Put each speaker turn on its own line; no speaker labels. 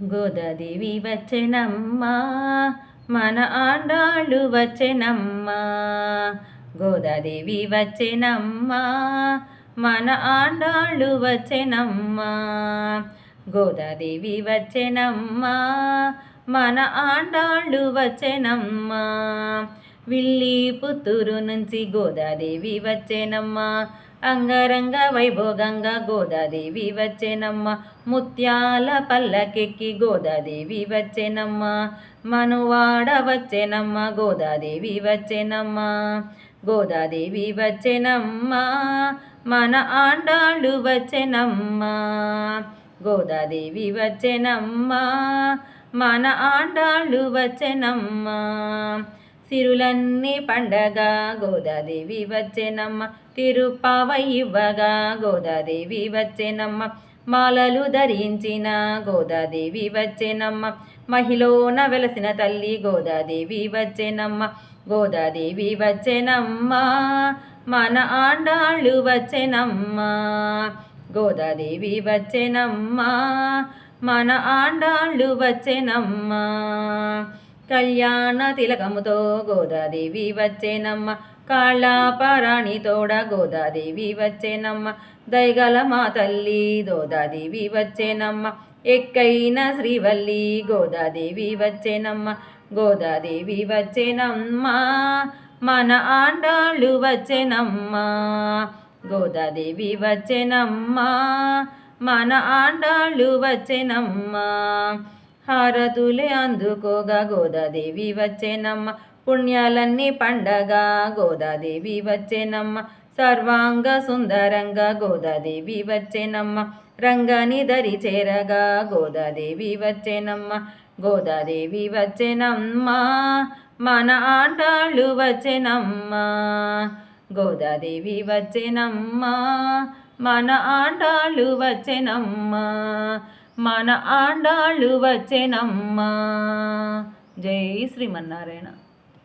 గోదాదేవి వచ్చెనమ్మా, మన ఆండాళ్ళు వచ్చెనమ్మా. గోదాదేవి వచ్చెనమ్మా, మన ఆండాళ్ళు వచ్చెనమ్మా. గోదాదేవి వచ్చెనమ్మా, మన ఆండాళ్ళు వచ్చెనమ్మా. విల్లి పుత్తూరు నుంచి గోదాదేవి వచ్చెనమ్మా, అంగరంగ వైభోగంగా గోదాదేవి వచ్చెనమ్మ. ముత్యాల పల్లకెక్కి గోదాదేవి వచ్చెనమ్మ, మనువాడ వచ్చెనమ్మ. గోదాదేవి వచ్చెనమ్మ, గోదాదేవి వచ్చెనమ్మ, మన ఆండాళ్ళు వచ్చెనమ్మ. గోదాదేవి వచ్చెనమ్మ, మన ఆండాళ్ళు వచ్చెనమ్మ. సిరులన్నీ పండగ గోదాదేవి వచ్చెనమ్మ, తిరుపావై ఇవ్వగా గోదాదేవి వచ్చెనమ్మ. మాలలు ధరించిన గోదాదేవి వచ్చెనమ్మ, మహిళన వెలసిన తల్లి గోదాదేవి వచ్చెనమ్మ. గోదాదేవి వచ్చెనమ్మ, మన ఆండాళ్ళు వచ్చెనమ్మ. గోదాదేవి వచ్చెనమ్మ, మన ఆండాళ్ళు వచ్చెనమ్మ. కళ్యాణ తిలకముతో గోదాదేవి వచ్చెనమ్మ, కాళ్ళాపరాణి తోడ గోదాదేవి వచ్చెనమ్మ. దయగల మా తల్లి గోదాదేవి వచ్చెనమ్మ, ఎక్కైన శ్రీవల్లి గోదాదేవి వచ్చెనమ్మ. గోదాదేవి వచ్చెనమ్మ, మన ఆండాళ్ళు వచ్చెనమ్మ. గోదాదేవి వచ్చెనమ్మ, మన ఆండాళ్ళు వచ్చెనమ్మ. హారతులే అందుకోగా గోదాదేవి వచ్చెనమ్మ, పుణ్యాలన్నీ పండగ గోదాదేవి వచ్చెనమ్మ. సర్వాంగ సుందరంగా గోదాదేవి వచ్చెనమ్మ, రంగని దరి చేరగా గోదాదేవి వచ్చెనమ్మ. గోదాదేవి వచ్చెనమ్మ, మన ఆండాళ్ళు వచ్చెనమ్మ. గోదాదేవి వచ్చెనమ్మ, మన ఆండాళ్ళు వచ్చెనమ్మ. మన ఆండాళ్ళు వచ్చెనమ్మ. జై శ్రీమన్నారాయణ.